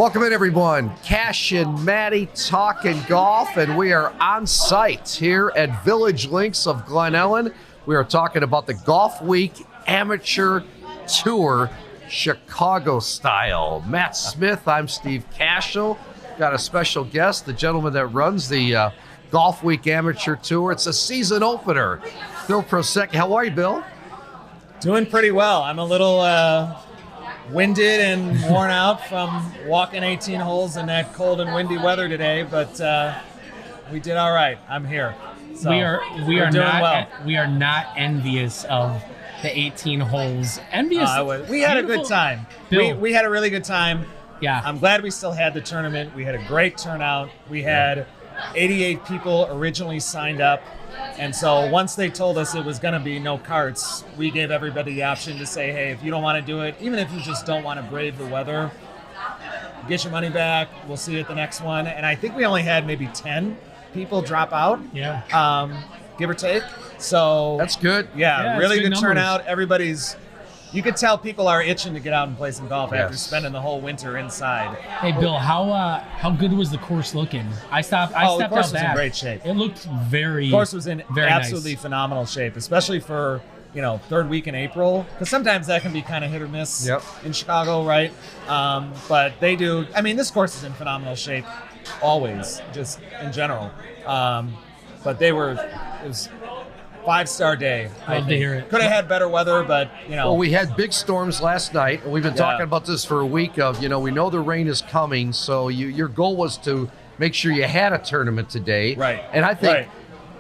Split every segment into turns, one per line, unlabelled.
Welcome in, everyone. Kash and Matty Talkin golf, and we are on site here at Village Links of Glen, Ellyn. We are talking about the Golfweek Amateur Tour, Chicago style. Matt Smith, I'm Steve Cashel. Got a special guest, the gentleman that runs the Golfweek Amateur Tour. It's a season opener. Bill Prosecky. How are you, Bill?
Doing pretty well. I'm a little winded and worn out from walking 18 holes in that cold and windy weather today, but we did all right. I'm here. So
we are
doing
not
well.
We are not envious of the 18 holes. Envious.
We had a good time.
Bill.
We had a really good time.
Yeah.
I'm glad we still had the tournament. We had a great turnout. We had 88 people originally signed up. And so once they told us it was going to be no carts, we gave everybody the option to say, hey, if you don't want to do it, even if you just don't want to brave the weather, get your money back. We'll see you at the next one. And I think we only had maybe 10 people drop out, give or take. So
That's good.
Yeah, really
good
good
numbers.
turnout. You could tell people are itching to get out and play some golf after
Yes.
spending the whole winter inside.
Hey, Bill, how good was the course looking? I stepped
the
out
course was
back.
in great shape.
It looked very.
The course was in
very
absolutely
nice.
phenomenal shape, especially for third week in April, because sometimes that can be kind of hit or miss in Chicago, right? But they do. I mean, this course is in phenomenal shape always, just in general. But it was 5-star day.
Love to hear it.
Could have had better weather, but
Well, we had big storms last night, and we've been talking about this for a week of, we know the rain is coming, so your goal was to make sure you had a tournament today.
Right.
And I think
Right.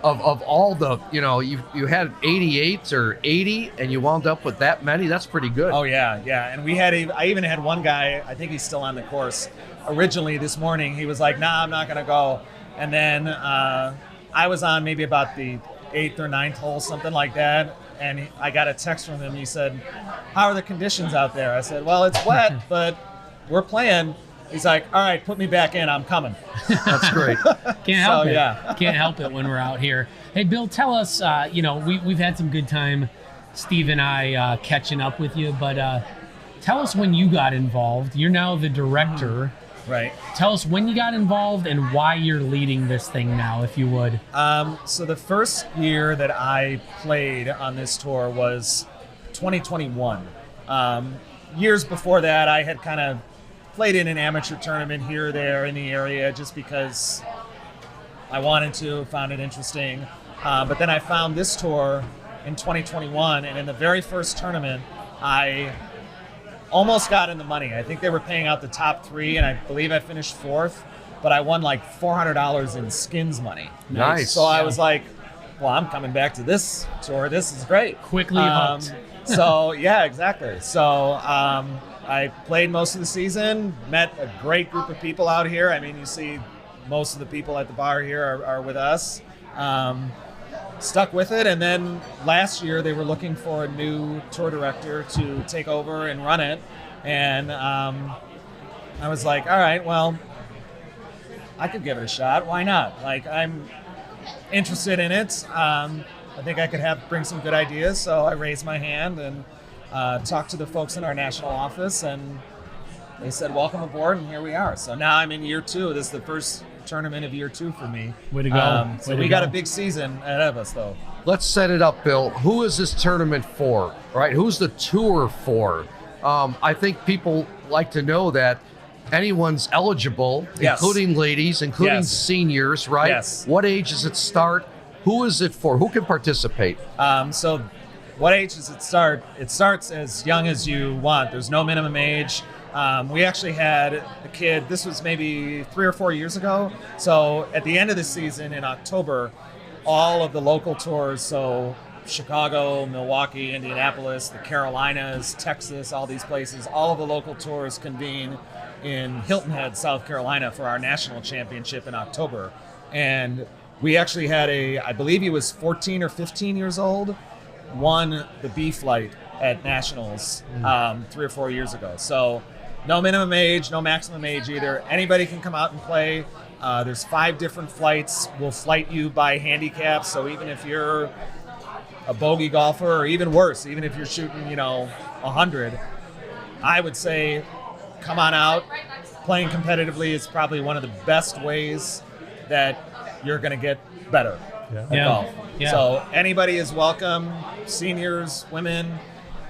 of all the, you had 88 or 80, and you wound up with that many. That's pretty good.
Oh, yeah. And I even had one guy, I think he's still on the course. Originally this morning, he was like, nah, I'm not going to go. And then I was on maybe about the 8th or 9th hole, something like that. And I got a text from him. He said, how are the conditions out there? I said, well, it's wet, but we're playing. He's like, all right, put me back in. I'm coming.
That's great.
Can't help it.
yeah.
Can't help it when we're out here. Hey, Bill, tell us. We've had some good time, Steve and I, catching up with you. But tell us when you got involved. You're now the director.
Right.
Tell us when you got involved and why you're leading this thing now, if you would.
So the first year that I played on this tour was 2021. Years before that, I had kind of played in an amateur tournament here or there in the area just because I wanted to, found it interesting. But then I found this tour in 2021, and in the very first tournament, I almost got in the money. I think they were paying out the top 3, and I believe I finished 4th, but I won like $400 in skins money.
Nice.
So I was like, well, I'm coming back to this tour. This is great.
Quickly hooked.
So, yeah, exactly. So I played most of the season, met a great group of people out here. I mean, you see most of the people at the bar here are with us. Stuck with it, and then last year they were looking for a new tour director to take over and run it, and I was like, all right, well, I could give it a shot. Why not? Like, I'm interested in it. I think I could bring some good ideas, so I raised my hand and talked to the folks in our national office, and they said, welcome aboard, and here we are. So now I'm in year 2. This is the first tournament of year 2 for me.
Way to go.
So we got a big season ahead of us, though.
Let's set it up, Bill. Who is this tournament for, right? Who's the tour for? I think people like to know that anyone's eligible,
Yes.
including ladies, including
Yes.
seniors, right?
Yes.
What age does it start? Who is it for? Who can participate?
So what age does it start? It starts as young as you want. There's no minimum age. We actually had a kid, this was maybe 3 or 4 years ago. So at the end of the season in October, all of the local tours, so Chicago, Milwaukee, Indianapolis, the Carolinas, Texas, all these places, all of the local tours convene in Hilton Head, South Carolina for our national championship in October. And we actually had I believe he was 14 or 15 years old, won the B flight at nationals 3 or 4 years ago. So no minimum age, no maximum age either. Anybody can come out and play. There's 5 different flights. We'll flight you by handicap. So even if you're a bogey golfer, or even worse, even if you're shooting, 100, I would say come on out, playing competitively is probably one of the best ways that you're going to get better at golf.
Yeah.
So anybody is welcome, seniors, women,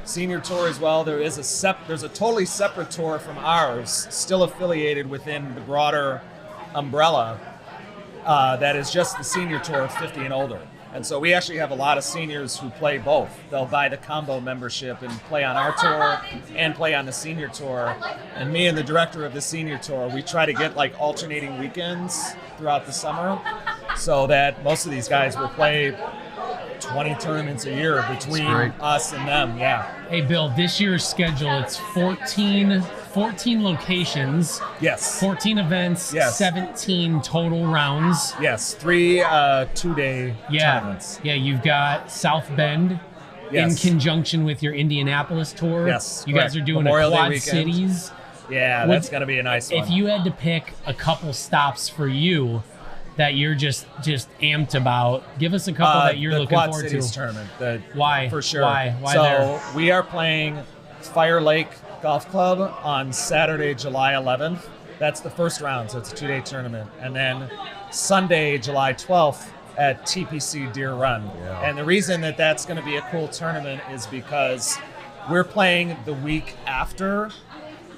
senior tour as well. There's a totally separate tour from ours, still affiliated within the broader umbrella, that is just the senior tour of 50 and older. And so we actually have a lot of seniors who play both. They'll buy the combo membership and play on our tour and play on the senior tour. And me and the director of the senior tour, we try to get like alternating weekends throughout the summer so that most of these guys will play 20 tournaments a year between us and them. Yeah.
Hey, Bill, this year's schedule, it's 14 locations.
Yes.
14 events,
Yes.
17 total rounds.
Yes, 3 2-day tournaments.
Yeah, you've got South Bend in conjunction with your Indianapolis tour.
Yes,
You guys are doing
Memorial
a
Day
Quad
weekend.
Cities.
Yeah, that's going to be a nice one.
If you had to pick a couple stops for you that you're just amped about, give us a couple that you're
the
looking
Quad
forward
Cities
to.
tournament.
Why?
For sure.
Why
so
there?
we are playing Fire Lake Golf Club on Saturday, July 11th. That's the first round, so it's a 2-day tournament. And then Sunday, July 12th at TPC Deer Run.
Yeah.
And the reason that that's going to be a cool tournament is because we're playing the week after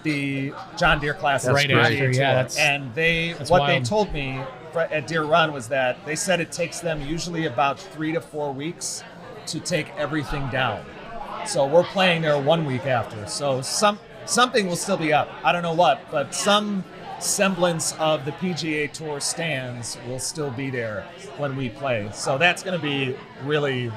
the John Deere Classic.
Right
PGA
after,
Tour.
yeah.
And they
that's
what they
wild.
told me at Deer Run was that they said it takes them usually about 3 to 4 weeks to take everything down. So we're playing there 1 week after. So something will still be up. I don't know what, but some semblance of the PGA Tour stands will still be there when we play. So that's going to be really,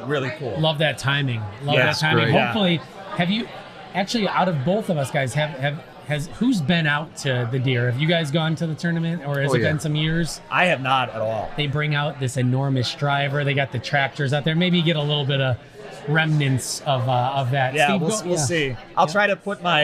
really cool.
Love that timing.
That's great.
Hopefully, have you actually, out of both of us guys, has who's been out to the Deer? Have you guys gone to the tournament, or has it been some years?
I have not at all.
They bring out this enormous driver. They got the tractors out there. Maybe you get a little bit of remnants of that.
Yeah,
Steve,
we'll see. I'll try to put my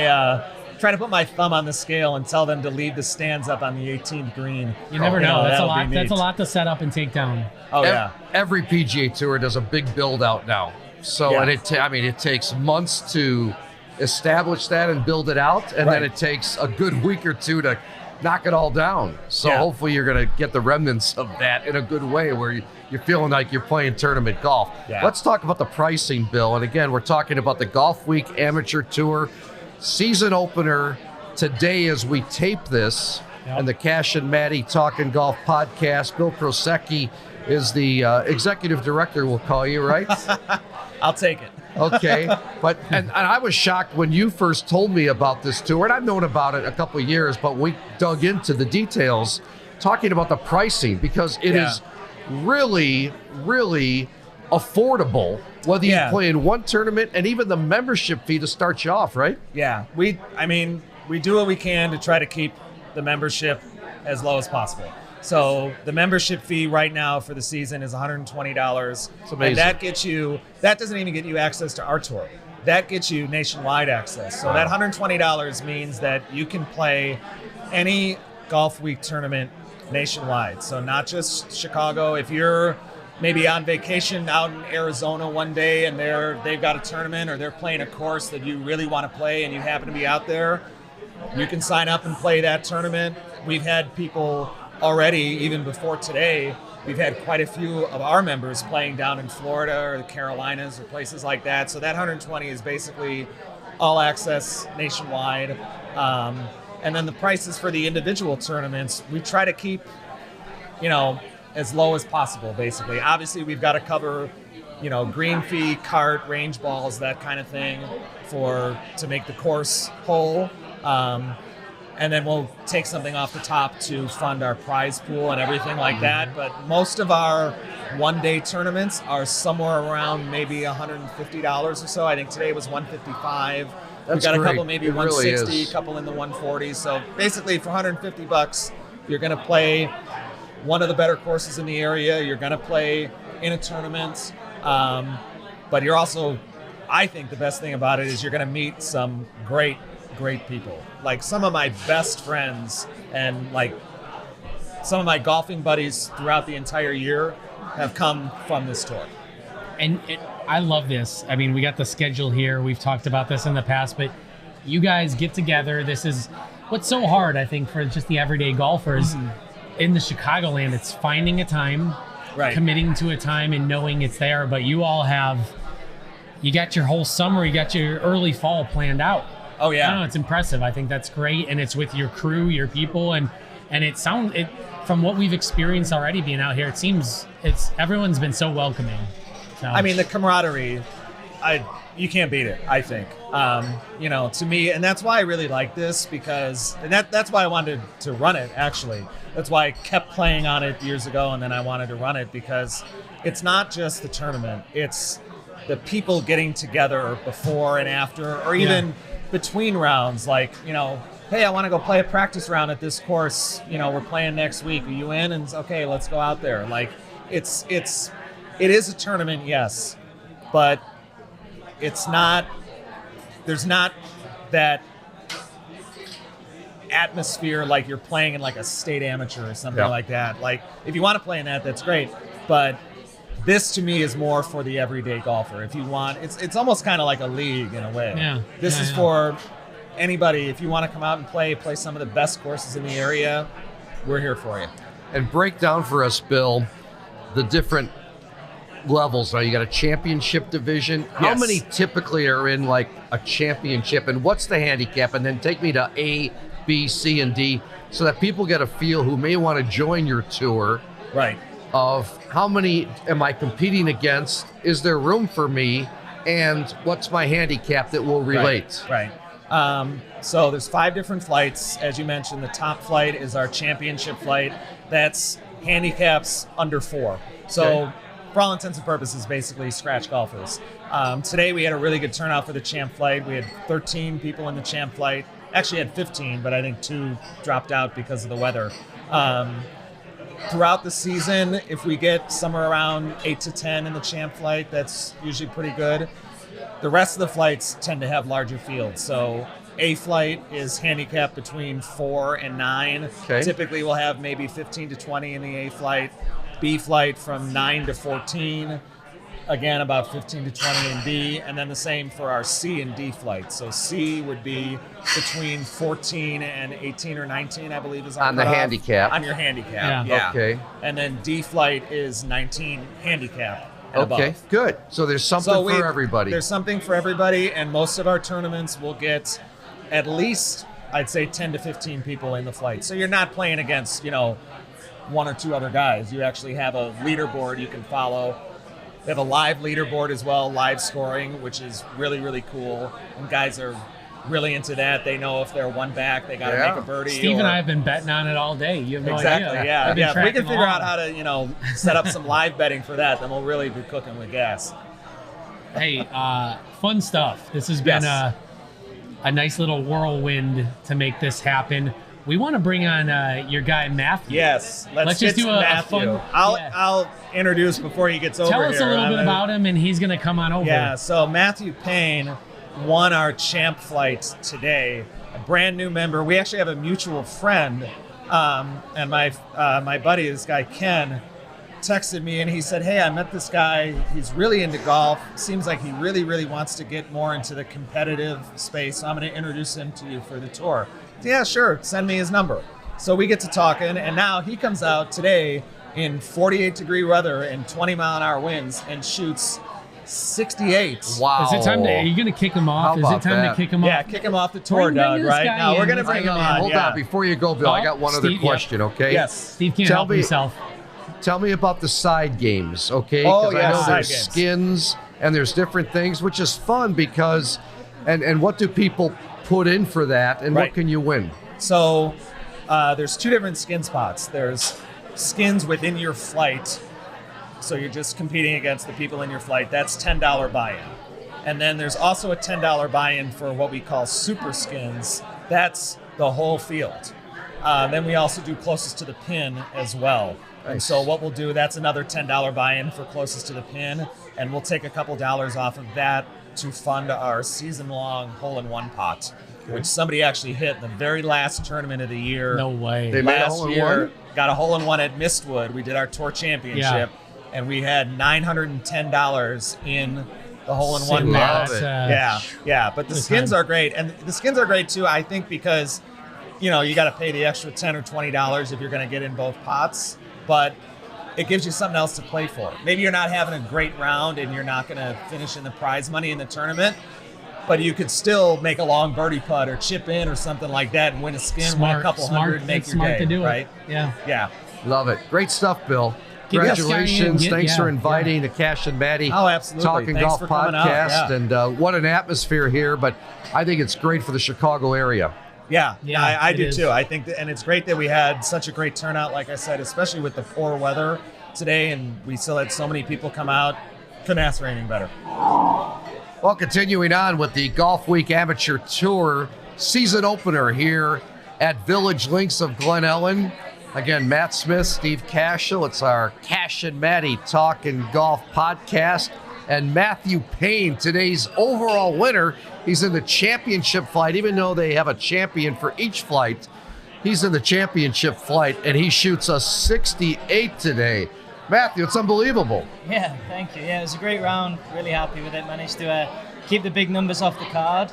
thumb on the scale and tell them to leave the stands up on the 18th green.
You never know. That's a
that'll
lot.
be
That's a
neat.
lot to set up and take down.
Oh yeah.
Every PGA Tour does a big build out now. So,
Yeah.
and it takes months to establish that and build it out, and then it takes a good week or two to knock it all down. So hopefully you're going to get the remnants of that in a good way where you're feeling like you're playing tournament golf.
Yeah.
Let's talk about the pricing, Bill. And again, we're talking about the Golfweek Amateur Tour season opener today as we tape this.
Yep.
And the Kash and Matty Talkin Golf podcast. Bill Prosecky is the executive director, we'll call you, right?
I'll take it.
Okay, but and I was shocked when you first told me about this tour, and I've known about it a couple of years, but we dug into the details, talking about the pricing, because it is really, really affordable, whether you play in one tournament and even the membership fee to start you off, right?
Yeah, we do what we can to try to keep the membership as low as possible. So the membership fee right now for the season is $120.
It's amazing.
And that doesn't even get you access to our tour. That gets you nationwide access. So that $120 means that you can play any Golf Week tournament nationwide. So not just Chicago. If you're maybe on vacation out in Arizona one day and they've got a tournament or they're playing a course that you really want to play and you happen to be out there, you can sign up and play that tournament. We've had people already, even before today, we've had quite a few of our members playing down in Florida or the Carolinas or places like that. So that 120 is basically all access nationwide. And then the prices for the individual tournaments, we try to keep, as low as possible, basically. Obviously, we've got to cover, green fee, cart, range balls, that kind of thing to make the course whole. And then we'll take something off the top to fund our prize pool and everything like that. But most of our one-day tournaments are somewhere around maybe $150 or so. I think today was $155. We've got a couple maybe
It really
160,
is.
a couple in the 140s. So basically for $150, you're going to play one of the better courses in the area. You're going to play in a tournament. But you're also, I think the best thing about it is you're going to meet some great people. Like some of my best friends and like some of my golfing buddies throughout the entire year have come from this tour.
And I love this. I mean, we got the schedule here. We've talked about this in the past, but you guys get together. This is what's so hard, I think, for just the everyday golfers in the Chicagoland, it's finding a time, committing to a time and knowing it's there. But you all you got your whole summer, you got your early fall planned out.
Oh yeah.
I don't know, it's impressive. I think that's great. And it's with your crew, your people, and from what we've experienced already being out here, it seems everyone's been so welcoming. So.
I mean, the camaraderie, you can't beat it, I think. To me, and that's why I really like this, because that's why I wanted to run it, actually. That's why I kept playing on it years ago, and then I wanted to run it, because it's not just the tournament. It's the people getting together before and after, or even between rounds, like, hey, I want to go play a practice round at this course. We're playing next week. Are you in? And okay, let's go out there. Like, it is a tournament, yes, but it's not. There's not that atmosphere like you're playing in like a state amateur or something like that. Like, if you want to play in that, that's great. But this to me is more for the everyday golfer. If you want, it's almost kind of like a league in a way.
Yeah.
This is for anybody. If you want to come out and play some of the best courses in the area, we're here for you.
And break down for us, Bill, the different levels. Now, you got a championship division. How many typically are in like a championship, and what's the handicap? And then take me to A, B, C, and D, so that people get a feel who may want to join your tour.
Right.
Of how many am I competing against? Is there room for me? And what's my handicap that will relate?
Right. So there's 5 different flights. As you mentioned, the top flight is our championship flight. That's handicaps under 4. So for all intents and purposes, basically scratch golfers. Today we had a really good turnout for the champ flight. We had 13 people in the champ flight. Actually had 15, but I think 2 dropped out because of the weather. Throughout the season, if we get somewhere around 8 to 10 in the champ flight, that's usually pretty good. The rest of the flights tend to have larger fields. So A flight is handicapped between 4 and 9.
Okay.
Typically we'll have maybe 15 to 20 in the A flight. B flight from 9 to 14. Again, about 15 to 20 in B, and then the same for our C and D flights. So C would be between 14 and 18 or 19, I believe, is
on the handicap.
On your handicap,
Okay.
And then D flight is 19 handicap and above.
Good. So there's something for everybody.
There's something for everybody, and most of our tournaments will get at least, I'd say, 10 to 15 people in the flight. So you're not playing against, 1 or 2 other guys. You actually have a leaderboard you can follow. They have a live leaderboard as well, live scoring, which is really, really cool. And guys are really into that. They know if they're one back, they got to make a birdie.
Steve and I have been betting on it all day. You have no
idea.
Yeah.
If we can figure out how to, set up some live betting for that, then we'll really be cooking with gas.
Hey, fun stuff. This has been a nice little whirlwind to make this happen. We want to bring on your guy Matthew.
Yes, let's
just do a
Matthew.
fun.
I'll introduce before he gets over here.
Tell us a little bit about him, and he's going to come on over.
Yeah, so Matthew Payne won our champ flight today. A brand new member. We actually have a mutual friend, and my buddy, this guy Ken, texted me and he said, "Hey, I met this guy. He's really into golf. Seems like he really, really wants to get more into the competitive space. So I'm going to introduce him to you for the tour." Yeah, sure. Send me his number. So we get to talking, and now he comes out today in 48-degree weather and 20-mile-an-hour winds and shoots 68.
Wow.
Is it time are you going to kick him off? Is it time to kick him off?
Yeah, kick him off the tour, Doug, right? Now we're going to bring him on.
Hold on. Before you go, Bill, I got one other question, okay?
Yes.
Steve can't help himself.
Tell me about the side games, okay? Because I know there's skins and there's different things, which is fun because, and what do people put in for that, and what can you win?
So there's 2 different skin spots. There's skins within your flight, so you're just competing against the people in your flight. That's $10 buy-in. And then there's also a $10 buy-in for what we call super skins. That's the whole field. Then we also do closest to the pin as well. Nice. And so what we'll do, that's another $10 buy-in for closest to the pin, and we'll take a couple dollars off of that to fund our season-long hole-in-one pot, which somebody actually hit in the very last tournament of the year.
No way.
They made a hole-in-one?
Got a hole-in-one at Mistwood. We did our tour championship, and we had $910 in the hole-in-one pot.
Love it.
Yeah. But the skins are great, and the skins are great too, I think, because you got to pay the extra $10 or $20 if you're going to get in both pots, but it gives you something else to play for. Maybe you're not having a great round and you're not going to finish in the prize money in the tournament, but you could still make a long birdie putt or chip in or something like that and win a skin, win a couple hundred, make your day,
to do
right?
It. Yeah.
Love it. Great stuff, Bill. Congratulations. Thanks for inviting the Cash and Matty Talkin Golf podcast. And what an atmosphere here, but I think it's great for the Chicago area.
Yeah, I do too. I think and it's great that we had such a great turnout, like I said, especially with the poor weather today, and we still had so many people come out. Couldn't ask for anything better.
Well, continuing on with the Golfweek Amateur Tour season opener here at Village Links of Glen, Ellyn. Again, Matt Smith, Steve Cashel. It's our Kash and Matty Talkin Golf podcast. And Matthew Payne, today's overall winner. He's in the championship flight, even though they have a champion for each flight. He's in the championship flight, and he shoots a 68 today. Matthew, it's unbelievable.
Yeah, thank you. Yeah, it was a great round. Really happy with it. Managed to keep the big numbers off the card.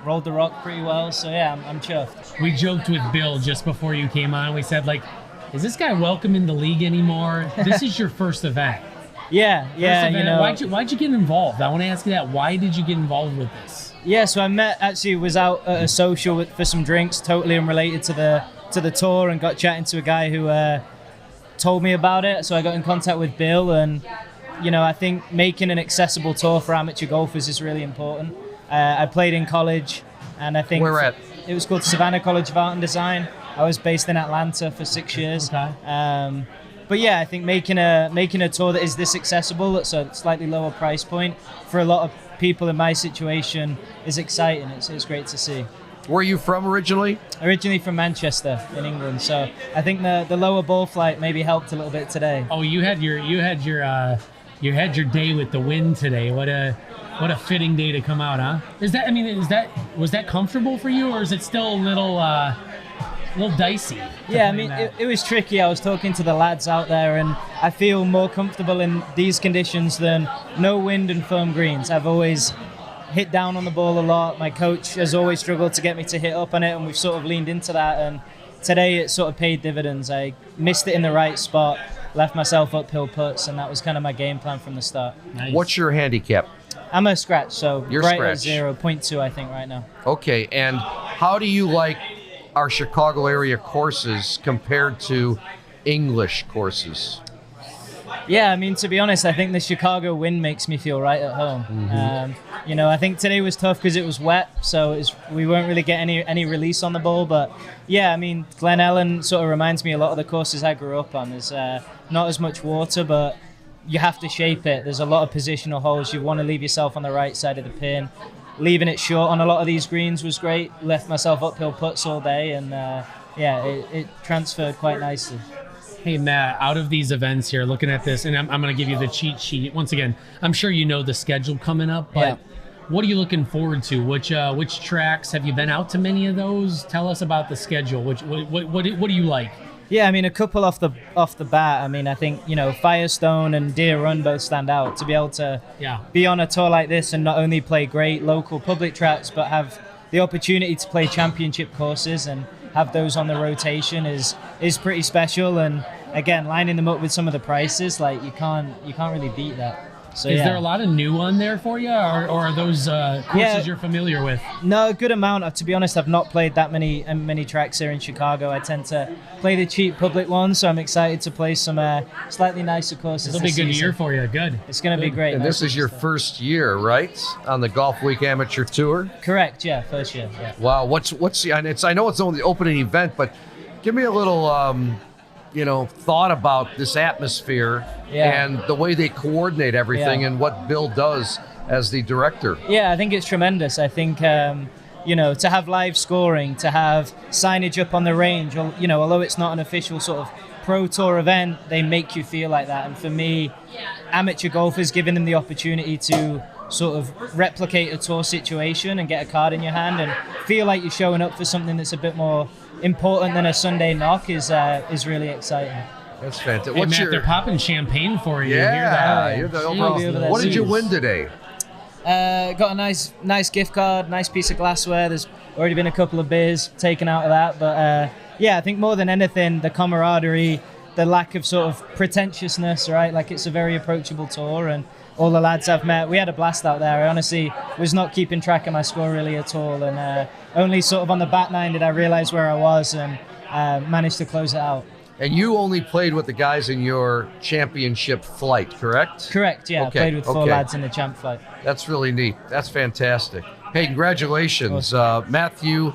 Rolled the rock pretty well, so yeah, I'm chuffed.
We joked with Bill just before you came on. We said, like, is this guy welcome in the league anymore? This is your first event.
Yeah.
Why'd you get involved? I want to ask you that. Why did you get involved with this?
Yeah, so I was out at a social for some drinks, totally unrelated to the tour, and got chatting to a guy who told me about it. So I got in contact with Bill, and I think making an accessible tour for amateur golfers is really important. I played in college, and I think
where at?
It was called Savannah College of Art and Design. I was based in Atlanta for 6 years.
Okay.
But yeah, I think making a tour that is this accessible, that's a slightly lower price point for a lot of people in my situation is exciting. It's great to see.
Where are you from originally?
Originally from Manchester in England, so I think the lower ball flight maybe helped a little bit today.
Oh, you had your day with the wind today. What a fitting day to come out, huh? Was that comfortable for you, or is it still a little dicey?
Yeah, I mean, it was tricky. I was talking to the lads out there, and I feel more comfortable in these conditions than no wind and firm greens. I've always hit down on the ball a lot. My coach has always struggled to get me to hit up on it, and we've sort of leaned into that. And today it sort of paid dividends. I missed it in the right spot, left myself uphill putts, and that was kind of my game plan from the start.
Nice.
What's your handicap?
I'm a scratch, so
you're
right
scratch.
at 0.2, I think, right now.
Okay, and how do you like our Chicago area courses compared to English courses?
Yeah, I mean, to be honest, I think the Chicago wind makes me feel right at home.
Mm-hmm.
I think today was tough because it was wet, so we won't really get any release on the ball. But yeah, I mean, Glen Ellyn sort of reminds me a lot of the courses I grew up on. There's not as much water, but you have to shape it. There's a lot of positional holes. You want to leave yourself on the right side of the pin. Leaving it short on a lot of these greens was great. Left myself uphill putts all day, and it transferred quite nicely.
Hey, Matt, out of these events here, looking at this, and I'm going to give you the cheat sheet. Once again, I'm sure you know the schedule coming up, but what are you looking forward to? Which tracks? Have you been out to many of those? Tell us about the schedule. What do you like?
Yeah, I mean, a couple off the bat. I mean, I think, Firestone and Deer Run both stand out. To be able to be on a tour like this and not only play great local public tracks, but have the opportunity to play championship courses and have those on the rotation is pretty special. And again, lining them up with some of the prices, like you can't really beat that. So,
is there a lot of new on there for you, or are those courses you're familiar with?
No, a good amount. To be honest, I've not played that many tracks here in Chicago. I tend to play the cheap public ones, so I'm excited to play some slightly nicer courses.
It'll be a good year for you. Good.
It's going to be great.
And this is your first year, right, on the Golfweek Amateur Tour?
Correct. Yeah, first year. Yeah.
Wow. What's I know it's only the opening event, but give me a little thought about this atmosphere and the way they coordinate everything and what Bill does as the director.
Yeah, I think it's tremendous. I think, to have live scoring, to have signage up on the range, although it's not an official sort of pro tour event, they make you feel like that. And for me, amateur golfers, giving them the opportunity to sort of replicate a tour situation and get a card in your hand and feel like you're showing up for something that's a bit more important than a Sunday knock is really exciting.
That's fantastic.
Hey, Matt, they're popping champagne for you.
Yeah,
you hear that?
You're the overall. What did you win today?
Got a nice gift card, nice piece of glassware. There's already been a couple of beers taken out of that. But yeah, I think more than anything, the camaraderie, the lack of sort of pretentiousness, right? Like, it's a very approachable tour, and all the lads I've met, we had a blast out there. I honestly was not keeping track of my score really at all, and only sort of on the back nine did I realize where I was and managed to close it out.
And you only played with the guys in your championship flight, correct?
Correct, yeah.
Okay,
I played with four lads in the champ flight.
That's really neat. That's fantastic. Hey, congratulations, Matthew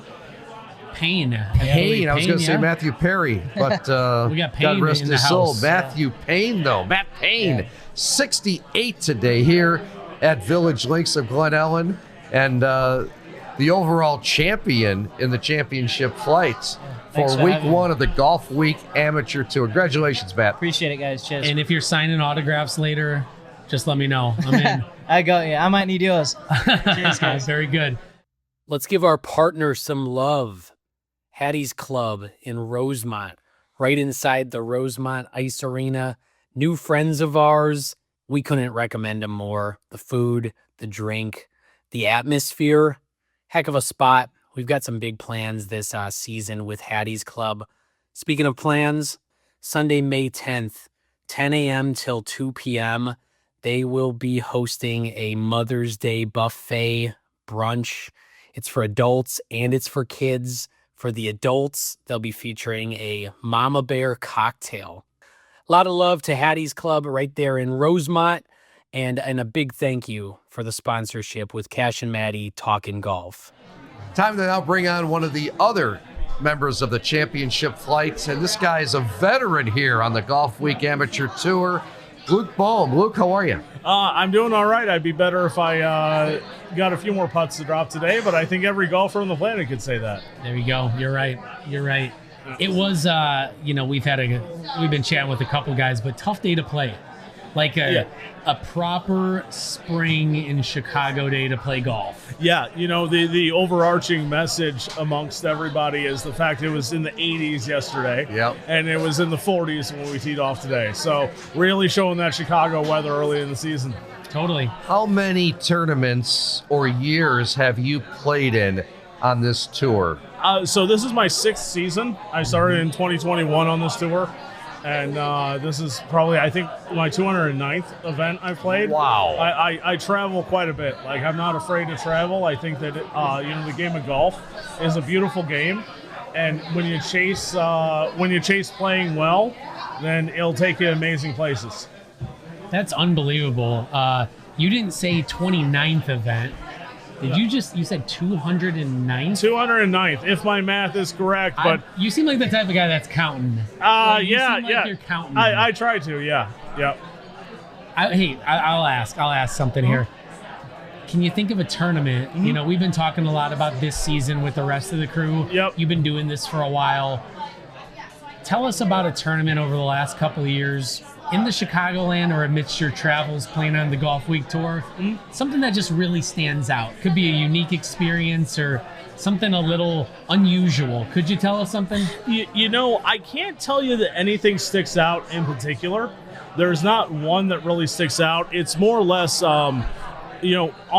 Payne.
Payne. I was going to say Matthew Perry, but
we got Payne
God rest
in the
his soul.
house.
Matthew Payne, though. Matt Payne, 68 today here at Village Links of Glen Ellyn, and the overall champion in the championship flights for week one of the Golfweek Amateur Tour. Congratulations, Matt.
Appreciate it, guys. Cheers.
And if you're signing autographs later, just let me know. I'm in.
I got you. I might need yours. Cheers, guys.
Very good.
Let's give our partner some love. Hattie's Club in Rosemont, right inside the Rosemont Ice Arena. New friends of ours. We couldn't recommend them more. The food, the drink, the atmosphere. Heck of a spot. We've got some big plans this season with Hattie's Club. Speaking of plans, Sunday, May 10th, 10 a.m. till 2 p.m., they will be hosting a Mother's Day buffet brunch. It's for adults and it's for kids. For the adults, they'll be featuring a Mama Bear cocktail. A lot of love to Hattie's Club right there in Rosemont. And a big thank you for the sponsorship with Kash and Matty Talkin Golf.
Time to now bring on one of the other members of the championship flights, and this guy is a veteran here on the Golfweek Amateur Tour. Luke Bohm. Luke, how are you?
I'm doing all right. I'd be better if I got a few more putts to drop today, but I think every golfer on the planet could say that.
There you go. You're right. You're right. It was, we've been chatting with a couple guys, but tough day to play. Like a proper spring in Chicago day to play golf.
Yeah, the overarching message amongst everybody is the fact it was in the 80s yesterday.
Yep.
And it was in the 40s when we teed off today. So really showing that Chicago weather early in the season.
Totally.
How many tournaments or years have you played in on this tour?
So this is my 6th season. I started in 2021 on this tour. And this is probably, I think, my 209th event I've played.
Wow.
I travel quite a bit. Like, I'm not afraid to travel. I think that, the game of golf is a beautiful game. And when you chase playing well, then it'll take you to amazing places.
That's unbelievable. You didn't say 29th event. You said 209th?
209th, if my math is correct. But
you seem like the type of guy that's counting. You're counting.
I try to, yeah.
I'll ask something here. Can you think of a tournament?
Mm-hmm.
We've been talking a lot about this season with the rest of the crew.
Yep.
You've been doing this for a while. Tell us about a tournament over the last couple of years in the Chicagoland or amidst your travels playing on the Golfweek Tour. Something that just really stands out. Could be a unique experience or something a little unusual. Could you tell us something?
I can't tell you that anything sticks out in particular. There's not one that really sticks out. It's more or less, on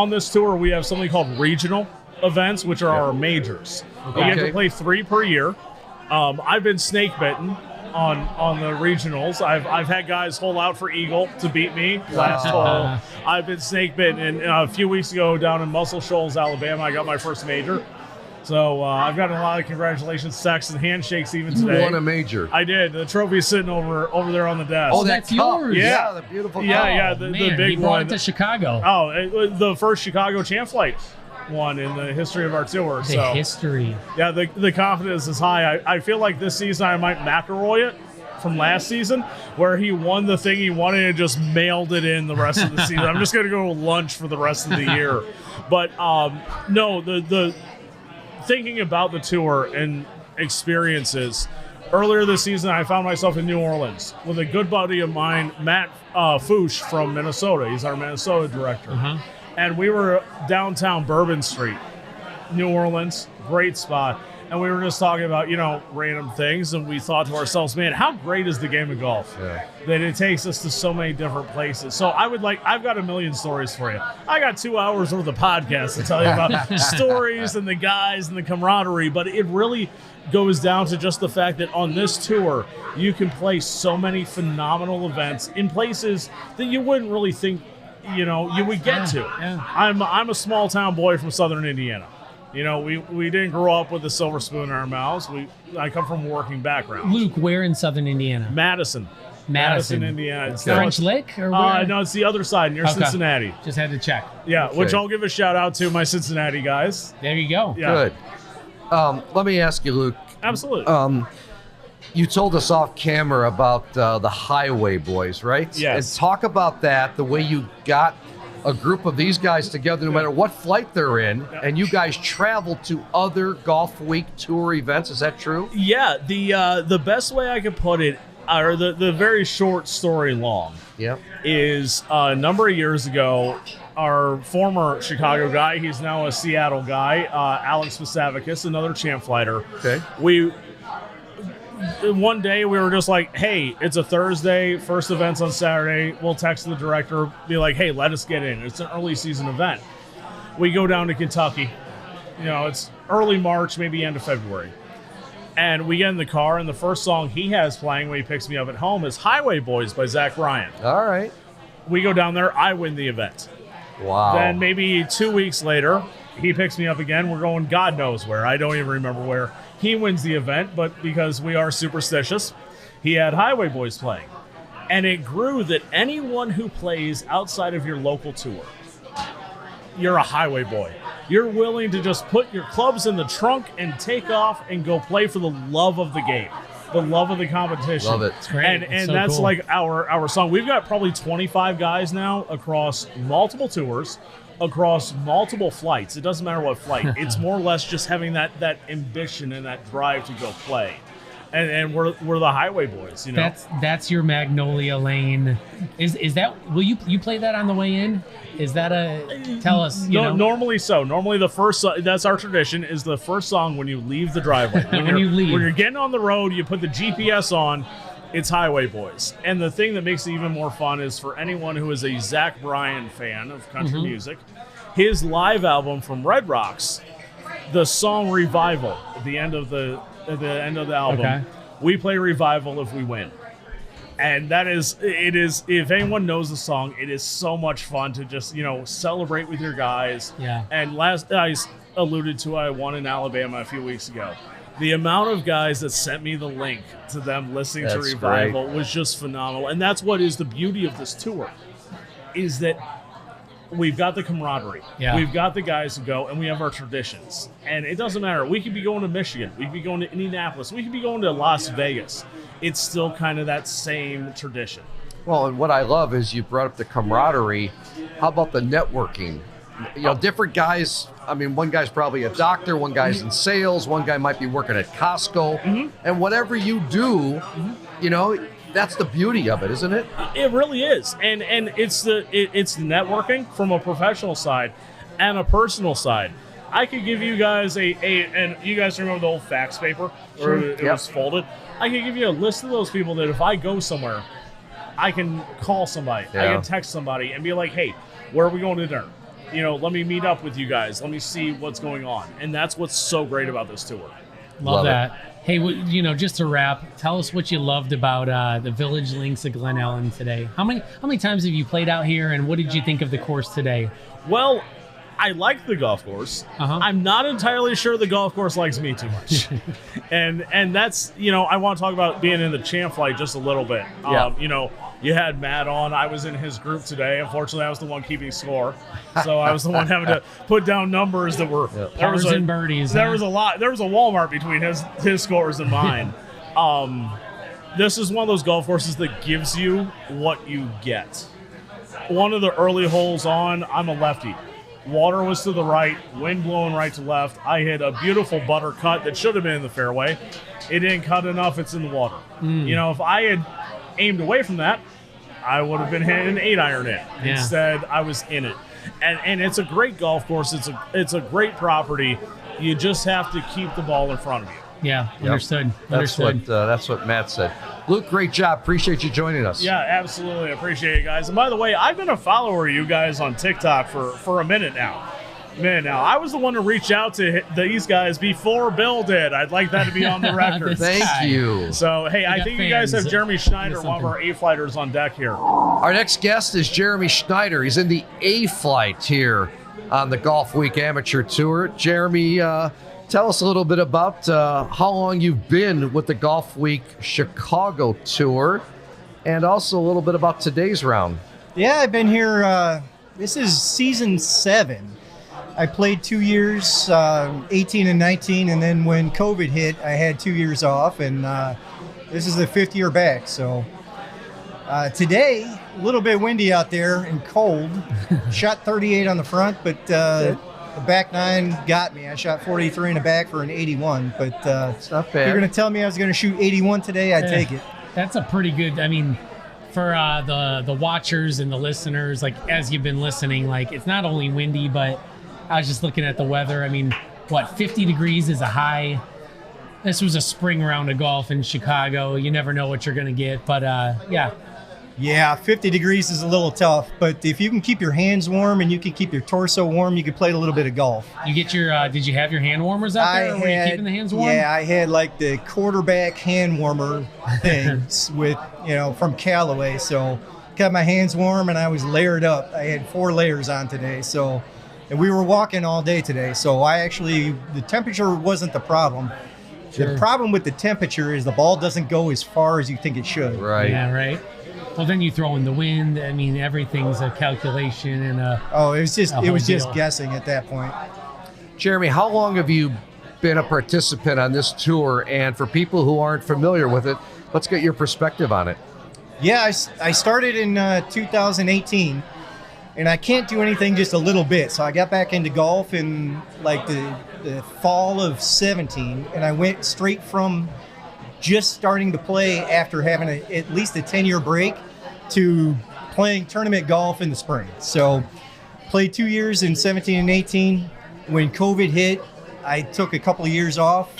this tour we have something called regional events, which are our majors. Okay. You get to play 3 per year. I've been snake bitten on the regionals. I've had guys hold out for eagle to beat me last hole. I've been snake bitten, and a few weeks ago down in Muscle Shoals, Alabama, I got my first major. So I've gotten a lot of congratulations texts and handshakes even today.
You won a major.
I did. The trophy's sitting over there on the desk.
Oh,
that's
cup.
yours.
Yeah, the beautiful cup.
Yeah, the
Man,
big
he brought
one.
it to Chicago.
Oh, the first Chicago Champ Flight one in the history of our tour.
The history.
Yeah, the confidence is high. I feel like this season I might McElroy it from last season, where he won the thing he wanted and just mailed it in the rest of the season. I'm just going to go to lunch for the rest of the year. But no, the thinking about the tour and experiences, earlier this season I found myself in New Orleans with a good buddy of mine, Matt Fouche from Minnesota. He's our Minnesota director. And we were downtown Bourbon Street, New Orleans, great spot. and we were just talking about, random things, and we thought to ourselves, man, how great is the game of golf that it takes us to so many different places. So I've got a million stories for you. I got 2 hours worth of podcast to tell you about stories and the guys and the camaraderie, but it really goes down to just the fact that on this tour, you can play so many phenomenal events in places that you wouldn't really think, you would get to.
Yeah.
I'm a small town boy from Southern Indiana. We didn't grow up with a silver spoon in our mouths. I come from a working background.
Luke, where in Southern Indiana?
Madison, Indiana. It's
French Lick or where?
No, it's the other side near Cincinnati.
Just had to check.
Yeah,
Okay.
which I'll give a shout out to my Cincinnati guys.
There you go.
Yeah.
Good. Let me ask you, Luke.
Absolutely.
You told us off camera about the Highway Boys, right?
Yes.
And talk about that, the way you got a group of these guys together, no matter what flight they're in, and you guys travel to other Golfweek Tour events. Is that true?
Yeah, the best way I could put it, or the very short story long, is a number of years ago, our former Chicago guy, he's now a Seattle guy, Alex Vasavicus, another champ flighter.
Okay.
One day we were just like, hey, it's a Thursday, first event's on Saturday. We'll text the director, be like, hey, let us get in. It's an early season event. We go down to Kentucky. It's early March, maybe end of February. And we get in the car, and the first song he has playing when he picks me up at home is Highway Boys by Zach Bryan.
All right.
We go down there, I win the event.
Wow.
Then maybe 2 weeks later, he picks me up again. We're going God knows where. I don't even remember where. He wins the event, but because we are superstitious, he had Highway Boys playing. And it grew that anyone who plays outside of your local tour, you're a Highway Boy. You're willing to just put your clubs in the trunk and take off and go play for the love of the game, the love of the competition.
Love it.
It's great.
And
It's so
that's
cool.
like our song. We've got probably 25 guys now across multiple tours, across multiple flights. It doesn't matter what flight. It's more or less just having that ambition and that drive to go play. And we're the Highway Boys,
That's your Magnolia Lane. Is that, will you play that on the way in? Is that tell us,
Normally so. Normally the first, that's our tradition, is the first song when you leave the driveway.
When you leave.
When you're getting on the road, you put the GPS on, it's Highway Boys. And the thing that makes it even more fun is for anyone who is a Zach Bryan fan of country music, his live album from Red Rocks, the song Revival, at the end of the album, we play Revival if we win. And it is, if anyone knows the song, it is so much fun to just, celebrate with your guys.
Yeah.
And last, I alluded to, I won in Alabama a few weeks ago. The amount of guys that sent me the link to them listening to Revival was just phenomenal. And that's what is the beauty of this tour, is that we've got the camaraderie.
Yeah.
We've got the guys who go, and we have our traditions. And it doesn't matter. We could be going to Michigan. We could be going to Indianapolis. We could be going to Las Vegas. It's still kind of that same tradition.
Well, and what I love is you brought up the camaraderie. How about the networking? Different guys. I mean, one guy's probably a doctor, one guy's in sales, one guy might be working at Costco. And whatever you do, that's the beauty of it, isn't it?
It really is. And it's the networking from a professional side and a personal side. I could give you guys and you guys remember the old fax paper where it was folded? I could give you a list of those people that if I go somewhere, I can call somebody, I can text somebody and be like, hey, where are we going to dinner? Let me meet up with you guys. Let me see what's going on. And that's what's so great about this tour.
Love that. Hey, just to wrap, tell us what you loved about the Village Links of Glen Ellyn today. How many times have you played out here, and what did you think of the course today?
Well, I like the golf course. I'm not entirely sure the golf course likes me too much. and that's, I want to talk about being in the champ flight just a little bit. You had Matt on. I was in his group today. Unfortunately, I was the one keeping score. So I was the one having to put down numbers that were
Pars and birdies.
There was a lot. There was a Walmart between his scores and mine. This is one of those golf courses that gives you what you get. One of the early holes on, I'm a lefty. Water was to the right, wind blowing right to left. I hit a beautiful butter cut that should have been in the fairway. It didn't cut enough. It's in the water. If I had aimed away from that, I would have been hitting an 8-iron in. Instead, I was in it. And it's a great golf course. It's a great property. You just have to keep the ball in front of you.
Yeah, understood.
That's what Matt said. Luke, great job. Appreciate you joining us.
Yeah, absolutely. Appreciate it, guys. And by the way, I've been a follower of you guys on TikTok for a minute now. I was the one to reach out to these guys before Bill did. I'd like that to be on the record.
Thank you.
So, hey, I think you guys have Jeremy Schneider, one of our A-flighters, on deck here.
Our next guest is Jeremy Schneider. He's in the A-flight here on the Golfweek Amateur Tour. Jeremy, tell us a little bit about how long you've been with the Golfweek Chicago Tour, and also a little bit about today's round.
Yeah, I've been here. This is season 7. I played 2 years, 18 and 19, and then when COVID hit, I had 2 years off, and this is the 5th year back. So today, a little bit windy out there and cold. Shot 38 on the front, but the back 9 got me. I shot 43 in the back for an 81, but
it's not bad.
If you're going to tell me I was going to shoot 81 today, I'd take it.
That's a pretty good, for the watchers and the listeners, like as you've been listening, like it's not only windy, but I was just looking at the weather. 50 degrees is a high. This was a spring round of golf in Chicago. You never know what you're going to get, but yeah.
Yeah, 50 degrees is a little tough, but if you can keep your hands warm and you can keep your torso warm, you can play a little bit of golf.
You get your, did you have your hand warmers out there? Were you keeping the hands warm?
Yeah, I had like the quarterback hand warmer things with, from Callaway. So got my hands warm and I was layered up. I had 4 layers on today. And we were walking all day today. So the temperature wasn't the problem. Sure. The problem with the temperature is the ball doesn't go as far as you think it should.
Right.
Yeah, right. Well, then you throw in the wind. Everything's a calculation and
it was just guessing at that point.
Jeremy, how long have you been a participant on this tour? And for people who aren't familiar with it, let's get your perspective on it.
Yeah, I started in 2018, and I can't do anything just a little bit. So I got back into golf in like the fall of 17, and I went straight from just starting to play after having at least a 10-year break to playing tournament golf in the spring. So played 2 years in 17 and 18. When COVID hit, I took a couple of years off.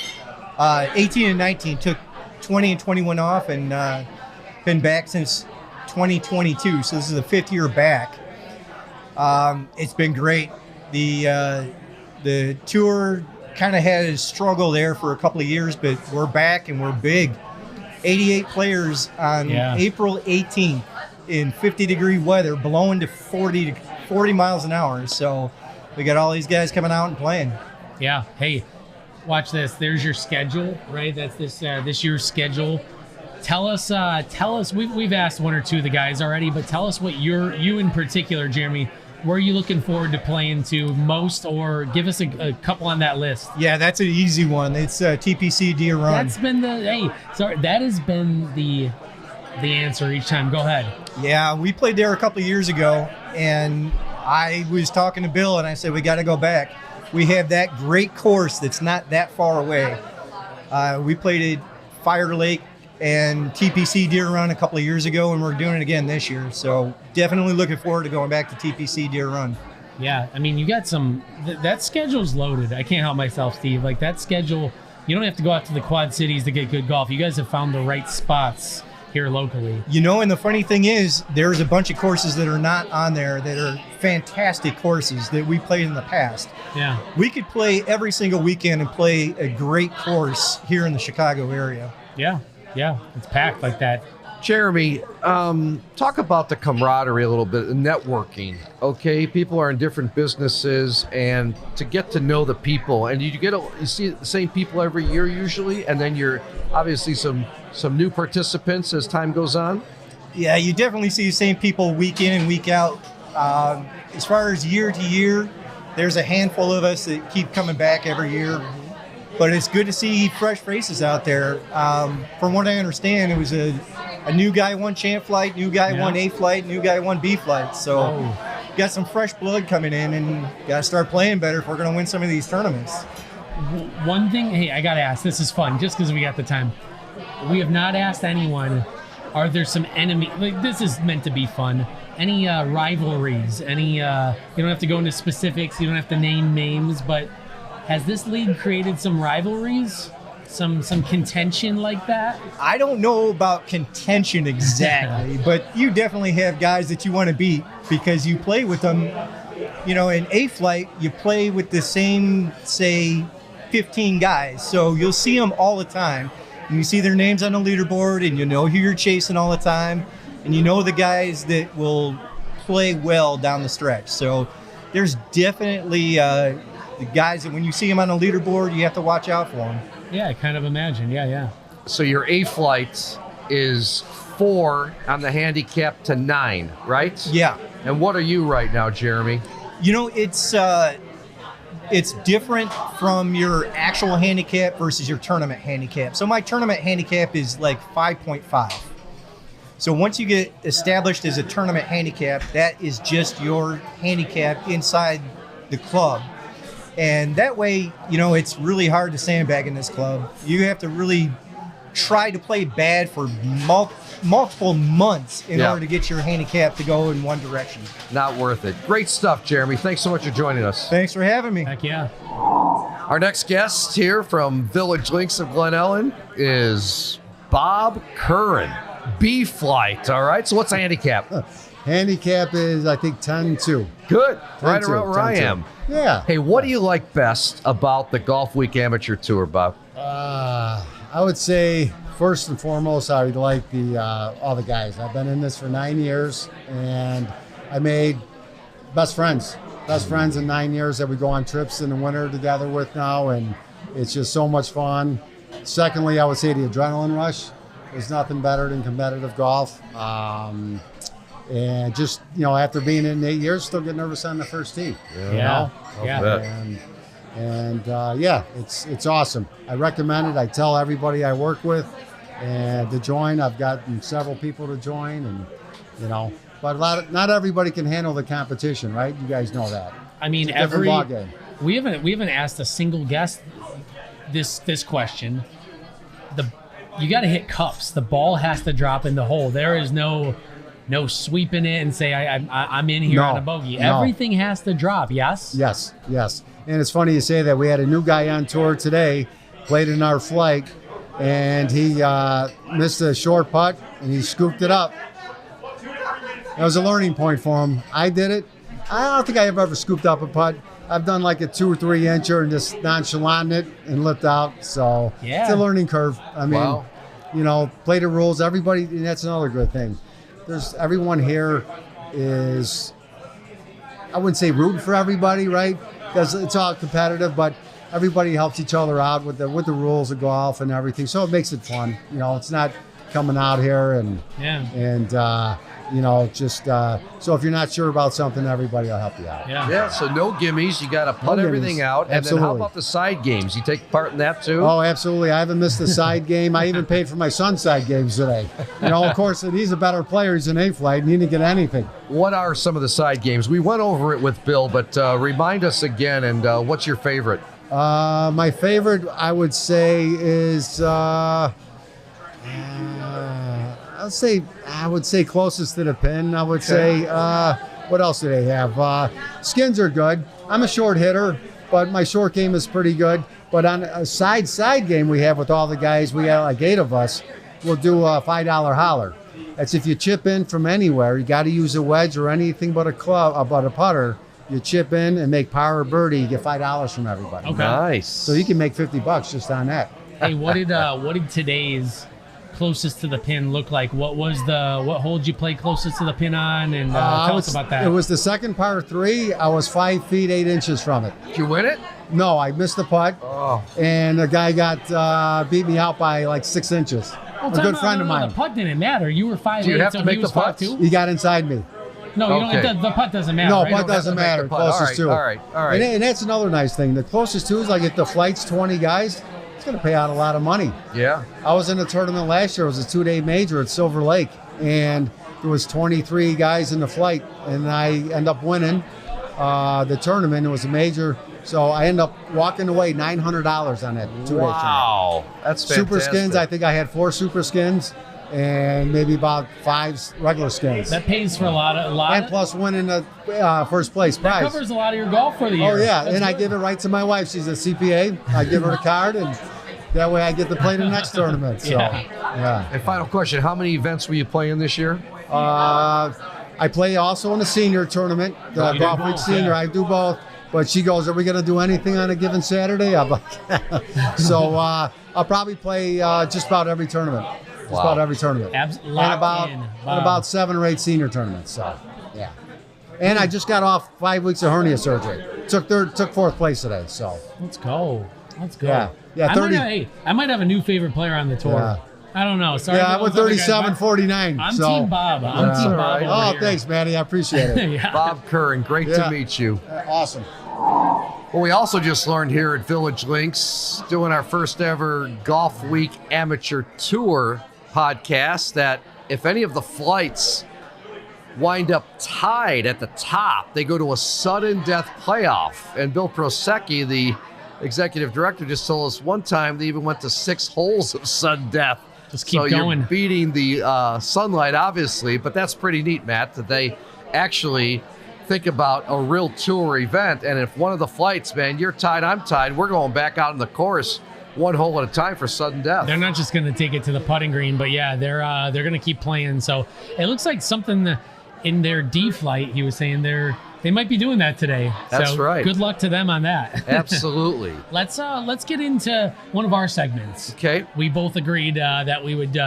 18 and 19 took 20 and 21 off, and been back since 2022. So this is the 5th year back. It's been great. The tour kind of had a struggle there for a couple of years, but we're back and we're big. 88 players on April 18th in 50-degree weather, blowing to 40 miles an hour. So we got all these guys coming out and playing.
Yeah. Hey, watch this. There's your schedule, right? That's this year's schedule. Tell us. We've asked 1 or 2 of the guys already, but tell us what you in particular, Jeremy. Where are you looking forward to playing to most, or give us a couple on that list?
Yeah, that's an easy one. It's TPC Deer Run.
That has been the answer each time. Go ahead.
Yeah, we played there a couple of years ago, and I was talking to Bill, and I said, we got to go back. We have that great course that's not that far away. We played at Fire Lake and TPC Deer Run a couple of years ago, and we're doing it again this year. So definitely looking forward to going back to TPC Deer Run.
Yeah, you got some. That schedule's loaded. I can't help myself, Steve. Like that schedule, you don't have to go out to the Quad Cities to get good golf. You guys have found the right spots here locally.
And the funny thing is, there's a bunch of courses that are not on there that are fantastic courses that we played in the past.
Yeah.
We could play every single weekend and play a great course here in the Chicago area.
Yeah, it's packed like that.
Jeremy, talk about the camaraderie a little bit, the networking. Okay, people are in different businesses, and to get to know the people, and you see the same people every year usually, and then you're obviously some new participants as time goes on.
Yeah, you definitely see the same people week in and week out. As far as year to year, there's a handful of us that keep coming back every year. But it's good to see fresh faces out there. From what I understand, it was a new guy won champ flight, new guy won A flight, new guy won B flight. So got some fresh blood coming in, and got to start playing better if we're going to win some of these tournaments.
One thing, hey, I got to ask, this is fun, just because we got the time. We have not asked anyone, are there some this is meant to be fun. Any rivalries? You don't have to go into specifics, you don't have to name names, but Has this league created some rivalries? Some contention like that?
I don't know about contention exactly, but you definitely have guys that you want to beat because you play with them. You know, in A flight, you play with the same, say, 15 guys. So you'll see them all the time. And you see their names on the leaderboard, and you know who you're chasing all the time. And you know the guys that will play well down the stretch. So there's definitely the guys that when you see them on the leaderboard, you have to watch out for them.
Yeah, I kind of imagine. Yeah.
So your A flight is 4 on the handicap to 9, right?
Yeah.
And what are you right now, Jeremy?
You know, it's different from your actual handicap versus your tournament handicap. So my tournament handicap is like 5.5. So once you get established as a tournament handicap, that is just your handicap inside the club. And that way, you know, it's really hard to sandbag in this club. You have to really try to play bad for multiple months in order to get your handicap to go in one direction.
Not worth it. Great stuff, Jeremy. Thanks so much for joining us.
Thanks for having me.
Heck yeah.
Our next guest here from Village Links of Glen Ellyn is Bob Curran, B flight. All right. So what's the handicap?
Handicap is, I think, 10-2.
Good. Right
10-2,
around where I
10-2.
am.
Yeah.
Hey, what do you like best about the Golfweek Amateur Tour, Bob?
I would say, first and foremost, I would like all the guys. I've been in this for 9 years, and I made best friends in 9 years that we go on trips in the winter together with now, and it's just so much fun. Secondly, I would say the adrenaline rush. There's nothing better than competitive golf. And just, you know, after being in 8 years, still get nervous on the first tee.
Yeah.
Yeah, it's awesome. I recommend it. I tell everybody I work with and to join. I've gotten several people to join, and you know, but not everybody can handle the competition, right? You guys know that.
I mean,
it's a different ball game.
We haven't asked a single guest this question. You got to hit cups. The ball has to drop in the hole. There is no sweeping it and say I'm in here on a bogey.
No.
Everything has to drop. Yes.
Yes. And it's funny you say that. We had a new guy on tour today, played in our flight, and he missed a short putt and he scooped it up. That was a learning point for him. I did it. I don't think I ever scooped up a putt. I've done like a 2 or 3 incher and just nonchalant it and lipped out. So it's a learning curve. I mean, you know, play the rules. Everybody, and that's another good thing. Everyone here is, I wouldn't say rooting for everybody, right? Because it's all competitive, but everybody helps each other out with the rules of golf and everything. So it makes it fun. You know, it's not coming out here and you know, just so if you're not sure about something, everybody will help you out.
Yeah. So no gimmies. You got to putt everything out. And
Absolutely.
then how about the side games? You take part in that too?
Oh, absolutely. I haven't missed a side game. I even paid for my son's side games today. You know, of course, he's a better player. He's an A flight, and he didn't get anything.
What are some of the side games? We went over it with Bill, but remind us again. And what's your favorite?
My favorite, I would say, is I would say closest to the pin. I would say, what else do they have? Skins are good. I'm a short hitter, but my short game is pretty good. But on a side game we have with all the guys, we have like 8 of us, we'll do a $5 holler. That's if you chip in from anywhere, you got to use a wedge or anything but a club, but a putter. You chip in and make par or birdie, you get $5 from everybody.
Okay.
Nice.
So you can make $50 just on that.
Hey, what did today's closest to the pin look like? What hole did you play closest to the pin on? And tell us about that.
It was the second par 3. I was 5 feet 8 inches from it.
Did you win it?
No, I missed the putt.
Oh.
And the guy got beat me out by like 6 inches. A good friend of mine.
The putt didn't matter. You were 5'8",
Do you have
so
to make
he was
the putts?
5'2".
He got inside me.
No, you
Okay.
don't. The putt doesn't matter.
No,
right?
putt doesn't matter.
All right,
Closest to it.
all right.
And that's another nice thing. The closest to is like if the flight's 20 guys, it's going to pay out a lot of money.
Yeah.
I was in a tournament last year. It was a 2-day major at Silver Lake, and there was 23 guys in the flight, and I end up winning the tournament. It was a major, so I end up walking away $900 on that 2-day tournament.
Wow. That's fantastic.
Super skins. I think I had 4 super skins, and maybe about 5 regular skins.
That pays for a lot.
And plus winning the first place
That
prize.
covers a lot of your golf for the year.
Oh yeah,
That's
and I
good.
give it right to my wife. She's a CPA. I give her a card, and that way I get to play the next tournament. So, yeah.
And final question, how many events were you playing this year?
I play also in the senior tournament, the
Oh, you do
Golfweek
both,
Senior.
yeah.
I do both. But she goes, "Are we going to do anything on a given Saturday?" I'm like, so I'll probably play just about every tournament. Just about every tournament. And about 7 or 8 senior tournaments. So, yeah. And I just got off 5 weeks of hernia surgery. Took 4th place today. So
Let's go.
Yeah, 30.
I might have a new favorite player on the tour.
Yeah.
I don't know. Sorry.
Yeah, I'm with 37.49.
I'm
so.
Team Bob. I'm Team Bob. Over
Oh,
here.
thanks, Matty. I appreciate it.
Yeah.
Bob Curran, great to meet you.
Awesome.
Well, we also just learned here at Village Links, doing our first ever Golfweek Amateur Tour podcast, that if any of the flights wind up tied at the top, they go to a sudden death playoff. And Bill Prosecky, the executive director, just told us one time they even went to 6 holes of sudden death.
Just keep
so
going.
You're beating the sunlight, obviously, but that's pretty neat, Matt, that they actually think about a real tour event. And if one of the flights, man, you're tied, I'm tied, we're going back out in the course 1 hole at a time for sudden death.
They're not just going to take it to the putting green, but yeah, they're going to keep playing. So it looks like something in their D flight. He was saying they might be doing that today.
That's
so
right.
Good luck to them on that.
Absolutely.
Let's get into one of our segments.
Okay.
We both agreed that we would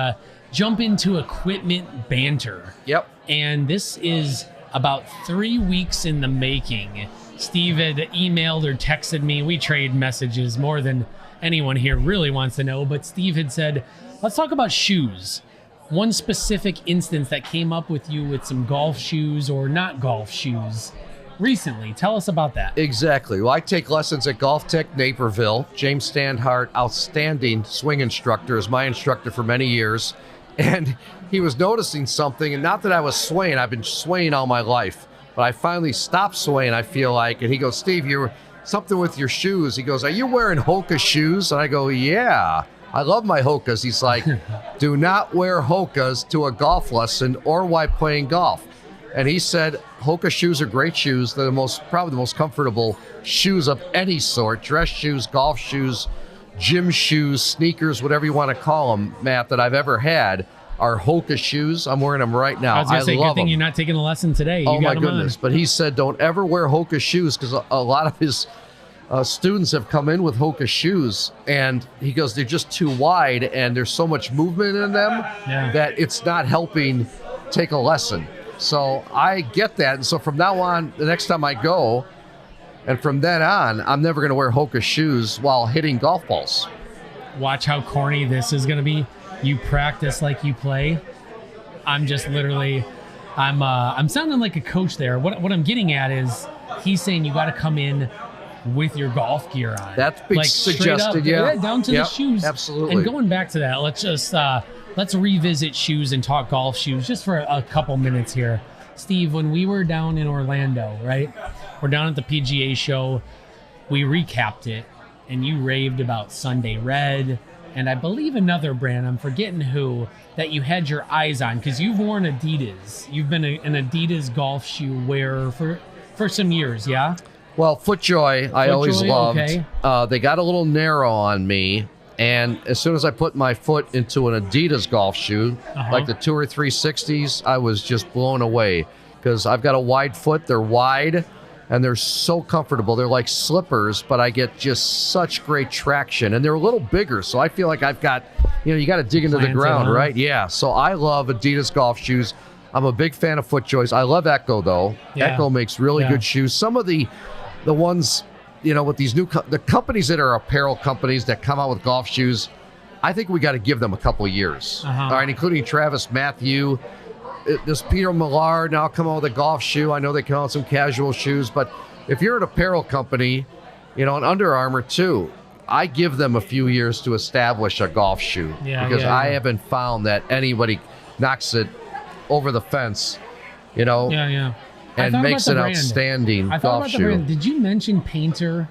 jump into equipment banter.
Yep.
And this is about 3 weeks in the making. Steve had emailed or texted me. We trade messages more than anyone here really wants to know. But Steve had said, let's talk about shoes. One specific instance that came up with you with some golf shoes or not golf shoes recently. Tell us about that.
Exactly. Well, I take lessons at Golf Tech Naperville. James Standhart, outstanding swing instructor, is my instructor for many years. And he was noticing something, and not that I was swaying. I've been swaying all my life. But I finally stopped swaying, I feel like. And he goes, Steve, you're something with your shoes. He goes, are you wearing Hoka shoes? And I go, yeah. I love my Hokas. He's like, do not wear Hokas to a golf lesson or while playing golf. And he said, Hoka shoes are great shoes. They're probably the most comfortable shoes of any sort. Dress shoes, golf shoes, gym shoes, sneakers, whatever you want to call them, Matt, that I've ever had are Hoka shoes. I'm wearing them right now.
I was going to say,
love
good thing
them.
you're not taking a lesson today. You
Oh,
got
my goodness. But he said, don't ever wear Hoka shoes, because a lot of his students have come in with Hoka shoes, and he goes, they're just too wide, and there's so much movement in them that it's not helping take a lesson. So I get that. And so from now on, the next time I go, and from then on, I'm never going to wear Hoka shoes while hitting golf balls.
Watch how corny this is going to be. You practice like you play. I'm just literally, I'm sounding like a coach there. What I'm getting at is he's saying you got to come in with your golf gear on.
That's being suggested, yeah.
Down to the shoes.
Absolutely.
And going back to that, let's revisit shoes and talk golf shoes just for a couple minutes here. Steve, when we were down in Orlando, right? We're down at the PGA show. We recapped it, and you raved about Sunday Red, and I believe another brand, I'm forgetting who, that you had your eyes on, because you've worn Adidas. You've been an Adidas golf shoe wearer for some years, yeah?
Well, FootJoy, I always loved.
Okay.
They got a little narrow on me, and as soon as I put my foot into an Adidas golf shoe, like the Tour 360s, I was just blown away, because I've got a wide foot. They're wide, and they're so comfortable. They're like slippers, but I get just such great traction, and they're a little bigger, so I feel like I've got, you got to dig into the ground, right? Yeah, so I love Adidas golf shoes. I'm a big fan of FootJoys. I love Echo, though.
Yeah.
Echo makes really good shoes. Some of the ones, with these new the companies that are apparel companies that come out with golf shoes, I think we got to give them a couple of years. All right, including Travis Matthew. This Peter Millar now come out with a golf shoe. I know they come out with some casual shoes, but if you're an apparel company, an Under Armour too, I give them a few years to establish a golf shoe, because I haven't found that anybody knocks it over the fence, and makes an outstanding
I thought
golf
about
shoe.
the brand. Did you mention Painter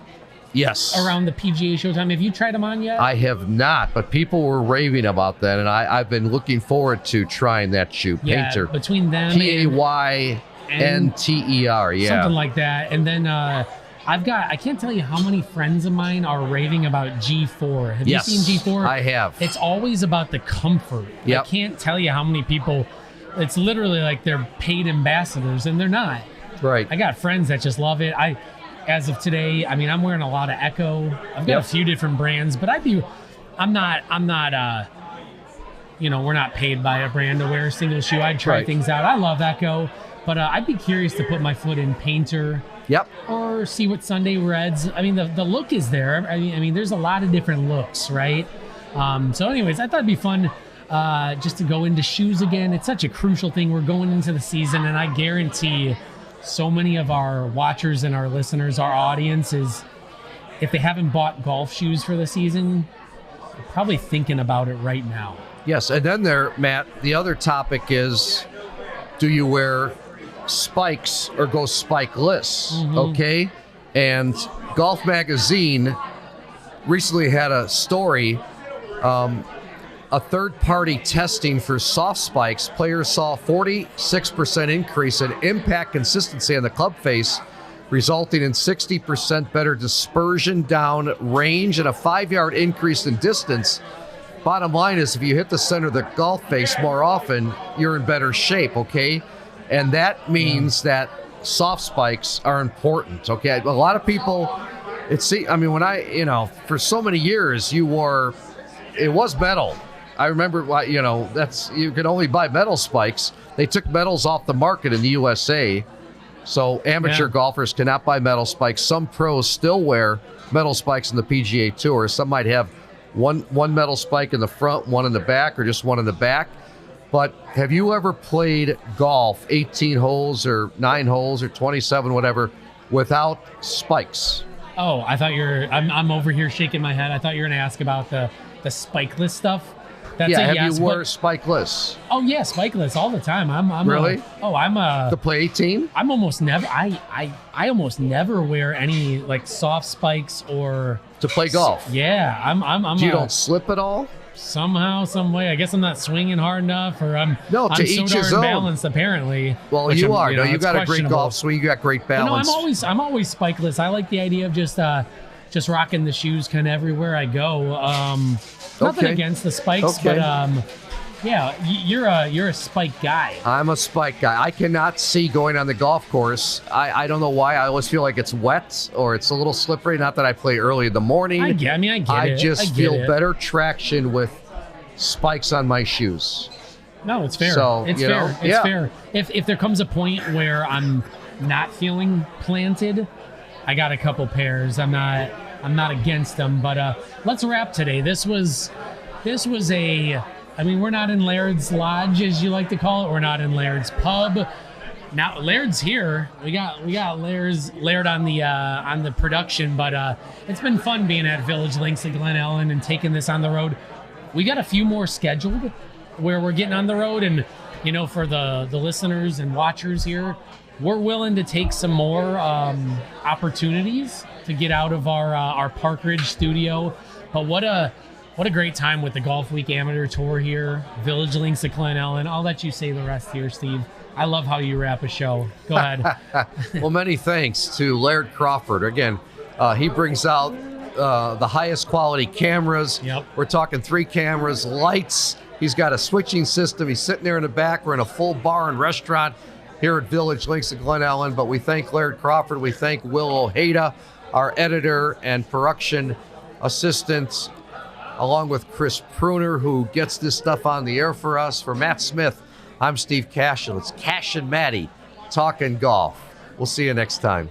Yes.
around the PGA Showtime. Have you tried them on yet?
I have not, but people were raving about that, and I've been looking forward to trying that shoe. Painter.
Between them
Paynter, yeah.
something like that. And then I can't tell you how many friends of mine are raving about G4. Have
Yes,
you seen G4?
I have.
It's always about the comfort.
Yep.
I can't tell you how many people, it's literally like they're paid ambassadors, and they're not.
Right.
I got friends that just love it. As of today, I mean, I'm wearing a lot of Echo. I've got a few different brands, but I'm not, we're not paid by a brand to wear a single shoe. I'd try things out. I love Echo, but I'd be curious to put my foot in Painter.
Yep.
Or see what Sunday Reds. I mean, the look is there. I mean, there's a lot of different looks, right? So anyways, I thought it'd be fun just to go into shoes again. It's such a crucial thing. We're going into the season, and I guarantee so many of our watchers and our listeners, our audience is, if they haven't bought golf shoes for the season, they're probably thinking about it right now.
Yes, and then Matt, the other topic is, do you wear spikes or go spikeless? Okay, and Golf Magazine recently had a story, a third-party testing for soft spikes. Players saw 46% increase in impact consistency on the club face, resulting in 60% better dispersion down range and a 5-yard increase in distance. Bottom line is, if you hit the center of the golf face more often, you're in better shape, okay? And that means that soft spikes are important, okay? A lot of people, for so many years, it was metal. I remember, you could only buy metal spikes. They took metals off the market in the USA, so amateur golfers cannot buy metal spikes. Some pros still wear metal spikes in the PGA Tour. Some might have one metal spike in the front, one in the back, or just one in the back. But have you ever played golf 18 holes or 9 holes or 27, whatever, without spikes?
Oh, I thought I'm over here shaking my head. I thought you were going to ask about the spikeless stuff.
Have you wore spikeless?
Oh yeah, spikeless all the time. I'm
really?
To
play 18?
I'm almost never. I almost never wear any like soft spikes or
to play golf.
Yeah, I'm.
You don't slip at all?
Somehow, some way. I guess I'm not swinging hard enough, or I'm
to each
so
his
darn
own.
Balanced apparently.
Well, you are. You got a great golf swing. You got great balance.
No, I'm always spikeless. I like the idea of just rocking the shoes kind of everywhere I go. Nothing against the spikes, but you're a spike guy.
I'm a spike guy. I cannot see going on the golf course. I don't know why. I always feel like it's wet or it's a little slippery. Not that I play early in the morning.
I get it.
I just feel better traction with spikes on my shoes.
No, it's fair.
So,
it's fair. It's fair. If there comes a point where I'm not feeling planted, I got a couple pairs. I'm not against them, but let's wrap today. This was we're not in Laird's Lodge, as you like to call it. We're not in Laird's Pub. Now Laird's here. We got Laird on the production, but it's been fun being at Village Links at Glen Ellyn and taking this on the road. We got a few more scheduled where we're getting on the road, and for the listeners and watchers here, we're willing to take some more opportunities to get out of our Park Ridge studio. But what a great time with the Golfweek Amateur Tour here, Village Links at Glen Ellyn. I'll let you say the rest here, Steve. I love how you wrap a show. Go ahead.
Well, many thanks to Laird Crawford. Again, he brings out the highest quality cameras.
Yep.
We're talking 3 cameras, lights. He's got a switching system. He's sitting there in the back. We're in a full bar and restaurant here at Village Links at Glen Ellyn. But we thank Laird Crawford. We thank Will Ojeda, our editor and production assistant, along with Chris Pruner, who gets this stuff on the air for us. For Matt Smith, I'm Steve Kash, and it's Kash and Matty talking golf. We'll see you next time.